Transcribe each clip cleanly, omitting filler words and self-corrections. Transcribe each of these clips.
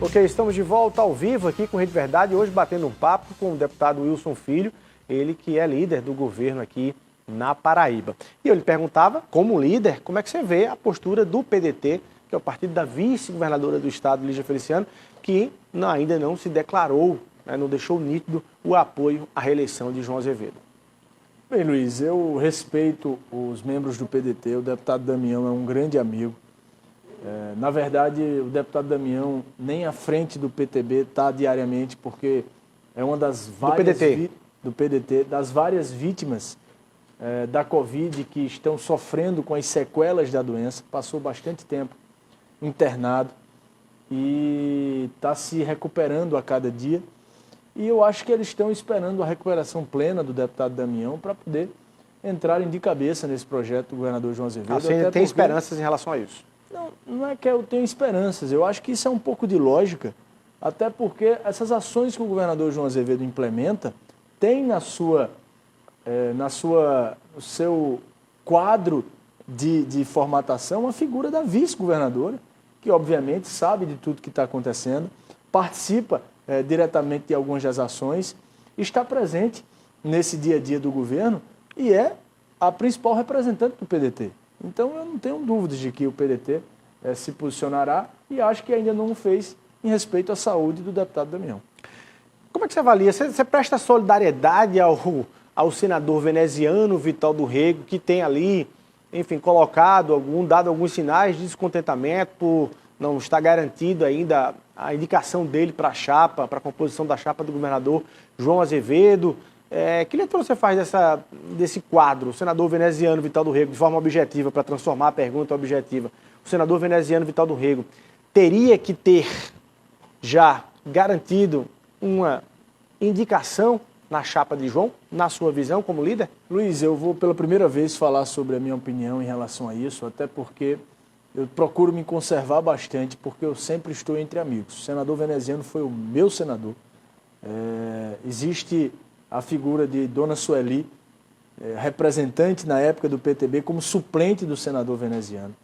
Ok, estamos de volta ao vivo aqui com Rede Verdade, hoje batendo um papo com o deputado Wilson Filho, ele que é líder do governo aqui na Paraíba. E eu lhe perguntava, como líder, como é que você vê a postura do PDT, que é o partido da vice-governadora do estado, Lígia Feliciano, que ainda não se declarou, não deixou nítido o apoio à reeleição de João Azevedo. Bem, Luiz, eu respeito os membros do PDT, o deputado Damião é um grande amigo. Na verdade, o deputado Damião nem à frente do PTB está diariamente, porque é uma das várias... Do PDT, das várias vítimas da Covid que estão sofrendo com as sequelas da doença, passou bastante tempo internado e está se recuperando a cada dia. E eu acho que eles estão esperando a recuperação plena do deputado Damião para poder entrarem de cabeça nesse projeto do governador João Azevedo. Você ainda tem esperanças em relação a isso? Não é que eu tenho esperanças, eu acho que isso é um pouco de lógica, até porque essas ações que o governador João Azevedo implementa tem no seu quadro de formatação a figura da vice-governadora, que obviamente sabe de tudo que está acontecendo, participa diretamente de algumas das ações, está presente nesse dia a dia do governo e é a principal representante do PDT. Então eu não tenho dúvidas de que o PDT se posicionará e acho que ainda não o fez em respeito à saúde do deputado Damião. Como é que você avalia? Você presta solidariedade ao senador veneziano Vital do Rego, que tem ali, enfim, dado alguns sinais de descontentamento por não estar garantido ainda a indicação dele para a chapa, para a composição da chapa do governador João Azevedo? Que leitura você faz desse quadro, o senador veneziano Vital do Rego, de forma objetiva, para transformar a pergunta objetiva? O senador veneziano Vital do Rego teria que ter já garantido uma indicação na chapa de João, na sua visão como líder? Luiz, eu vou pela primeira vez falar sobre a minha opinião em relação a isso, até porque eu procuro me conservar bastante, porque eu sempre estou entre amigos. O senador veneziano foi o meu senador. Existe a figura de Dona Sueli, representante na época do PTB, como suplente do senador veneziano.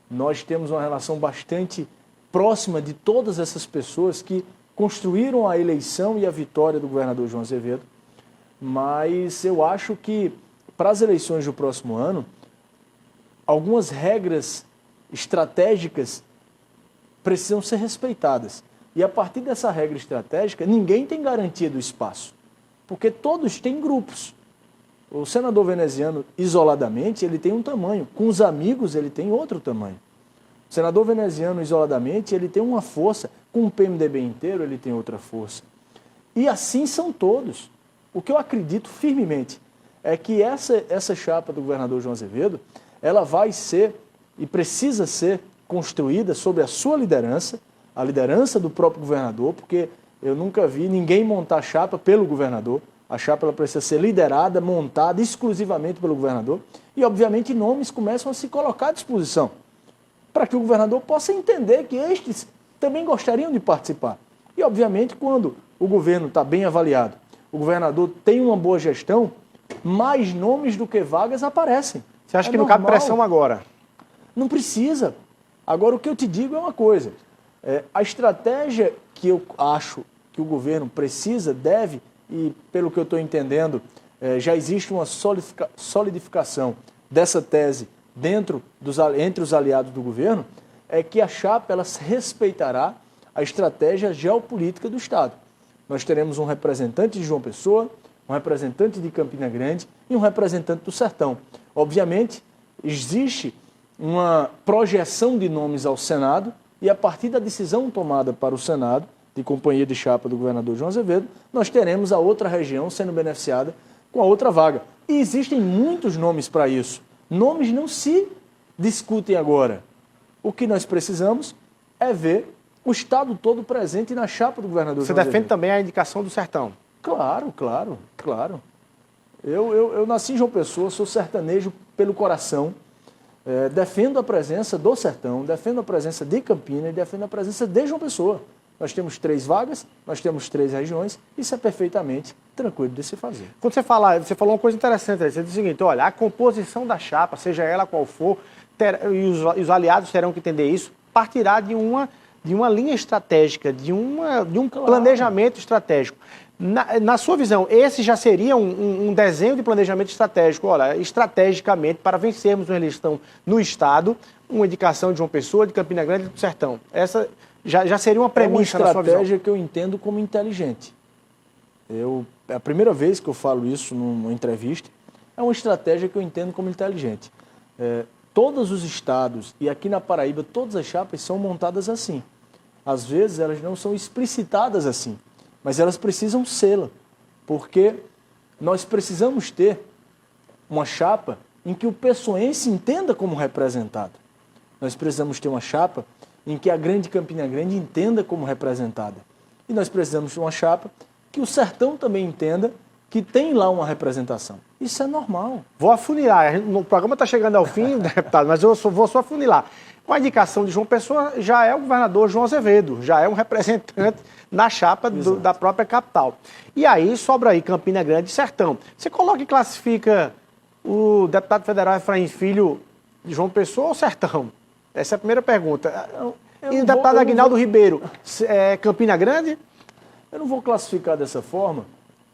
Nós temos uma relação bastante próxima de todas essas pessoas que construíram a eleição e a vitória do governador João Azevedo, mas eu acho que para as eleições do próximo ano, algumas regras estratégicas precisam ser respeitadas. E a partir dessa regra estratégica, ninguém tem garantia do espaço, porque todos têm grupos. O senador veneziano, isoladamente, ele tem um tamanho, com os amigos ele tem outro tamanho. O senador veneziano, isoladamente, ele tem uma força, com o PMDB inteiro ele tem outra força. E assim são todos. O que eu acredito firmemente é que essa chapa do governador João Azevedo, ela vai ser e precisa ser construída sob a sua liderança, a liderança do próprio governador, porque eu nunca vi ninguém montar chapa pelo governador. A chapa ela precisa ser liderada, montada exclusivamente pelo governador e, obviamente, nomes começam a se colocar à disposição para que o governador possa entender que estes também gostariam de participar. E, obviamente, quando o governo está bem avaliado, o governador tem uma boa gestão, mais nomes do que vagas aparecem. Você acha que não cabe pressão agora? Não precisa. Agora, o que eu te digo é uma coisa. A estratégia que eu acho que o governo precisa, deve, e pelo que eu estou entendendo, já existe uma solidificação dessa tese entre os aliados do governo, é que a chapa ela respeitará a estratégia geopolítica do Estado. Nós teremos um representante de João Pessoa, um representante de Campina Grande e um representante do Sertão. Obviamente, existe uma projeção de nomes ao Senado e a partir da decisão tomada para o Senado, de companhia de chapa do governador João Azevedo, nós teremos a outra região sendo beneficiada com a outra vaga. E existem muitos nomes para isso. Nomes não se discutem agora. O que nós precisamos é ver o Estado todo presente na chapa do governador João Azevedo. Você defende também a indicação do Sertão? Claro. Eu nasci em João Pessoa, sou sertanejo pelo coração, defendo a presença do Sertão, defendo a presença de Campina e defendo a presença de João Pessoa. Nós temos 3 vagas, nós temos 3 regiões, isso é perfeitamente tranquilo de se fazer. Quando você falou uma coisa interessante, você disse o seguinte, olha, a composição da chapa, seja ela qual for, e os aliados terão que entender isso, partirá de uma de uma linha estratégica, de um planejamento estratégico. Na sua visão, esse já seria um desenho de planejamento estratégico? Olha, estrategicamente, para vencermos uma eleição no Estado, uma indicação de João Pessoa, de Campina Grande e do Sertão. Essa já seria uma premissa na sua visão? É uma estratégia que eu entendo como inteligente. É a primeira vez que eu falo isso numa entrevista. É uma estratégia que eu entendo como inteligente. Todos os estados, e aqui na Paraíba, todas as chapas são montadas assim. Às vezes elas não são explicitadas assim, mas elas precisam sê-la, porque nós precisamos ter uma chapa em que o pessoense entenda como representado. Nós precisamos ter uma chapa em que a grande Campina Grande entenda como representada. E nós precisamos ter uma chapa que o Sertão também entenda que tem lá uma representação. Isso é normal. Vou afunilar. O programa está chegando ao fim, deputado, mas eu vou só afunilar. Com a indicação de João Pessoa, já é o governador João Azevedo, já é um representante na chapa da própria capital. E aí sobra aí Campina Grande e Sertão. Você coloca e classifica o deputado federal Efraim Filho de João Pessoa ou Sertão? Essa é a primeira pergunta. E o deputado Aguinaldo Ribeiro, Campina Grande? Eu não vou classificar dessa forma,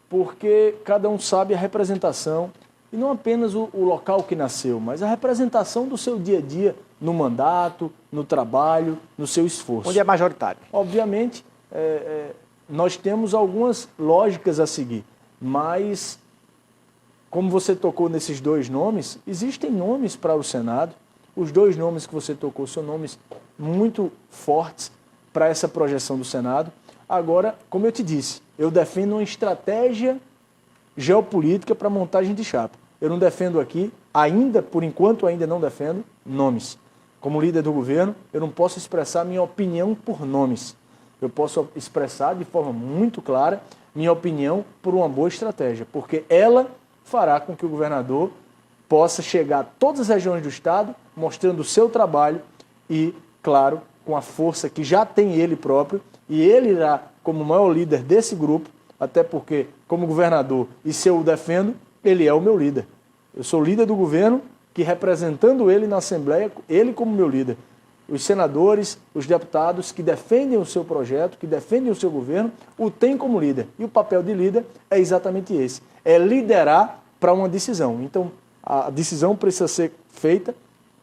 porque cada um sabe a representação, e não apenas o local que nasceu, mas a representação do seu dia a dia, no mandato, no trabalho, no seu esforço. Onde é majoritário. Obviamente, nós temos algumas lógicas a seguir, mas, como você tocou nesses dois nomes, existem nomes para o Senado. Os dois nomes que você tocou são nomes muito fortes para essa projeção do Senado. Agora, como eu te disse, eu defendo uma estratégia geopolítica para montagem de chapa. Eu não defendo aqui, por enquanto ainda não defendo, nomes. Como líder do governo, eu não posso expressar minha opinião por nomes. Eu posso expressar de forma muito clara minha opinião por uma boa estratégia, porque ela fará com que o governador possa chegar a todas as regiões do Estado, mostrando o seu trabalho e, claro, com a força que já tem ele próprio, e ele irá, como maior líder desse grupo, até porque, como governador, e se eu o defendo, ele é o meu líder. Eu sou líder do governo, que representando ele na Assembleia, ele como meu líder. Os senadores, os deputados que defendem o seu projeto, que defendem o seu governo, o têm como líder. E o papel de líder é exatamente esse, é liderar para uma decisão. Então, a decisão precisa ser feita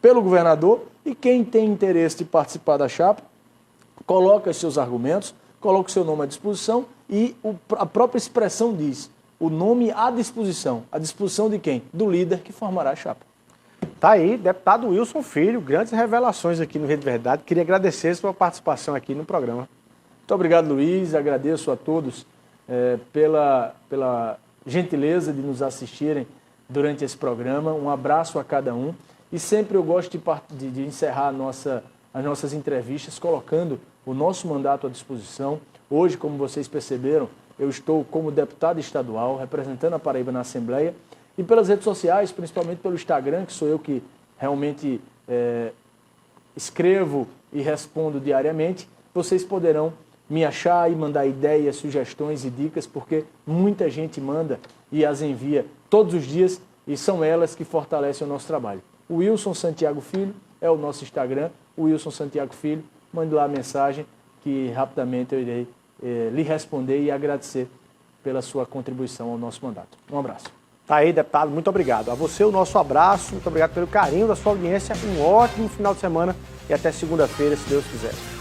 pelo governador e quem tem interesse de participar da chapa, coloca os seus argumentos, coloca o seu nome à disposição e a própria expressão diz, o nome à disposição. À disposição de quem? Do líder que formará a chapa. Tá aí, deputado Wilson Filho, grandes revelações aqui no Rede Verdade. Queria agradecer a sua participação aqui no programa. Muito obrigado, Luiz. Agradeço a todos pela gentileza de nos assistirem durante esse programa. Um abraço a cada um. E sempre eu gosto de encerrar as nossas entrevistas colocando o nosso mandato à disposição. Hoje, como vocês perceberam, eu estou como deputado estadual, representando a Paraíba na Assembleia, e pelas redes sociais, principalmente pelo Instagram, que sou eu que realmente escrevo e respondo diariamente, vocês poderão me achar e mandar ideias, sugestões e dicas, porque muita gente manda e as envia todos os dias, e são elas que fortalecem o nosso trabalho. O Wilson Santiago Filho é o nosso Instagram, o Wilson Santiago Filho, mande lá a mensagem que rapidamente eu irei lhe responder e agradecer pela sua contribuição ao nosso mandato. Um abraço. Tá aí, deputado, muito obrigado. A você o nosso abraço, muito obrigado pelo carinho da sua audiência, um ótimo final de semana e até segunda-feira, se Deus quiser.